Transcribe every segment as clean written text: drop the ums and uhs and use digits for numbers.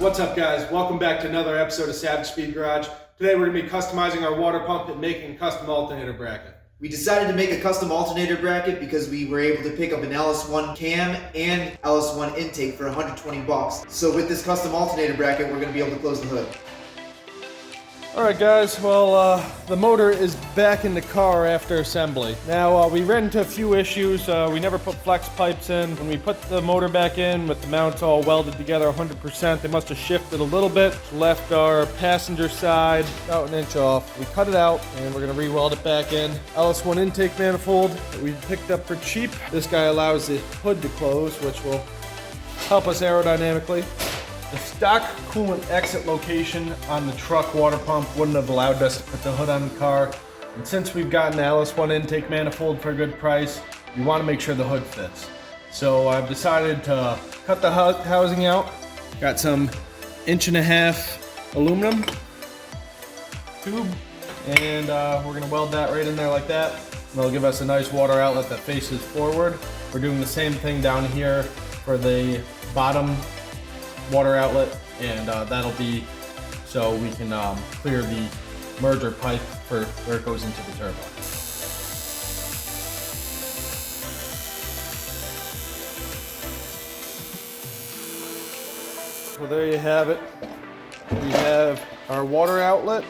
What's up guys? Welcome back to another episode of Savage Speed Garage. Today we're going to be customizing our water pump and making a custom alternator bracket. We decided to make a custom alternator bracket because we were able to pick up an LS1 cam and LS1 intake for 120 bucks. So with this custom alternator bracket, we're going to be able to close the hood. Alright guys, well the motor is back in the car after assembly. Now we ran into a few issues. We never put flex pipes in. When we put the motor back in with the mounts all welded together 100%, they must have shifted a little bit. Left our passenger side about an inch off. We cut it out and we're going to re-weld it back in. LS1 intake manifold that we picked up for cheap. This guy allows the hood to close, which will help us aerodynamically. The stock coolant exit location on the truck water pump wouldn't have allowed us to put the hood on the car. And since we've gotten the LS1 intake manifold for a good price, we want to make sure the hood fits. So I've decided to cut the housing out. Got some 1.5" aluminum tube, and we're going to weld that right in there like that. And it'll give us a nice water outlet that faces forward. We're doing the same thing down here for the bottom water outlet, and that'll be so we can clear the merger pipe for where it goes into the turbo. So there you have it. We have our water outlet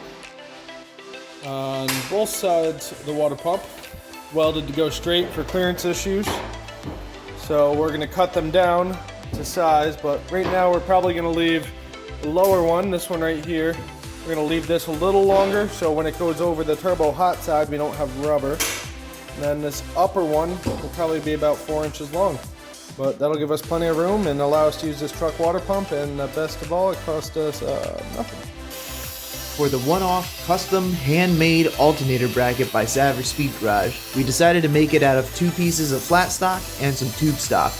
on both sides of the water pump, welded to go straight for clearance issues. So we're going to cut them down to size, but right now we're probably going to leave the lower one, this one right here, we're going to leave this a little longer so when it goes over the turbo hot side we don't have rubber. And then this upper one will probably be about 4 inches long, but that'll give us plenty of room and allow us to use this truck water pump, and best of all, it cost us nothing. For the one-off custom handmade alternator bracket by Savage Speed Garage, we decided to make it out of 2 pieces of flat stock and some tube stock.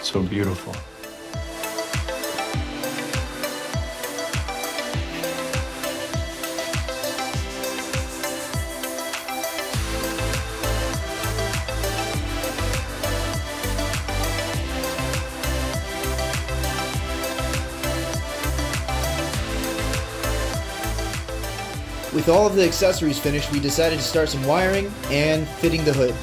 So beautiful. With all of the accessories finished, we decided to start some wiring and fitting the hood.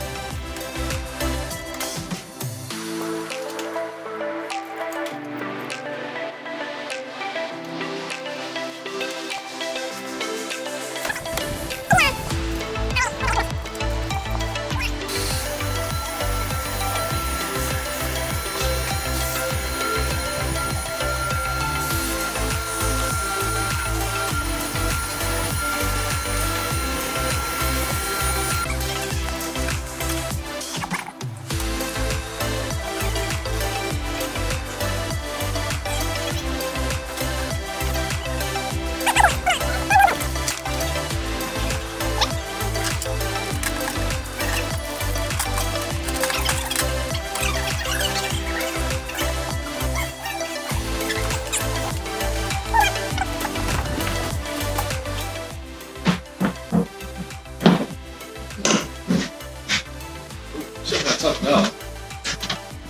something else.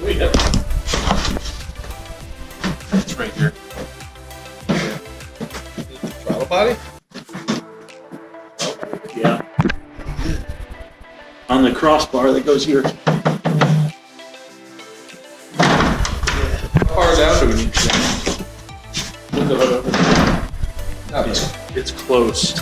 Wait a minute. It's right here. Throttle body? on the crossbar that goes here. Far down. Window hood open. It's close.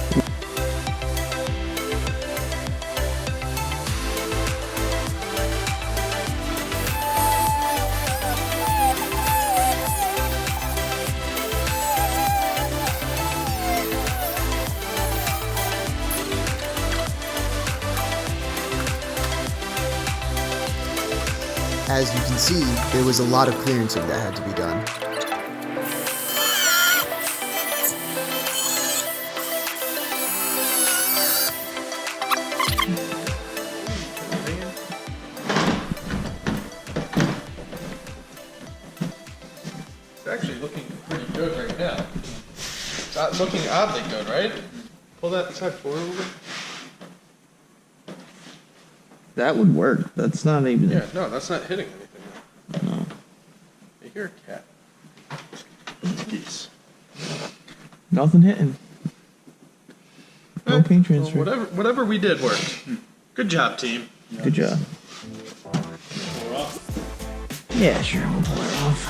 As you can see, there was a lot of clearancing that had to be done. It's actually looking pretty good right now. It's not looking oddly good, right? Pull that side forward a little bit. That would work. That's not even. Yeah, no, that's not hitting anything. No. I hear a cat. Geese. Nothing hitting. No paint transfer. Well, whatever we did worked. Good job, team. Good job. We're off. Yeah, sure. We'll pull her off.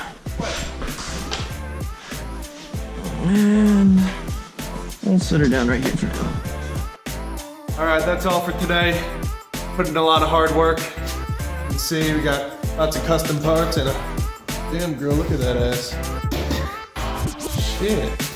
And we'll sit her down right here for now. All right, that's all for today. Put in a lot of hard work. You can see we got lots of custom parts and a damn girl. Look at that ass. Shit.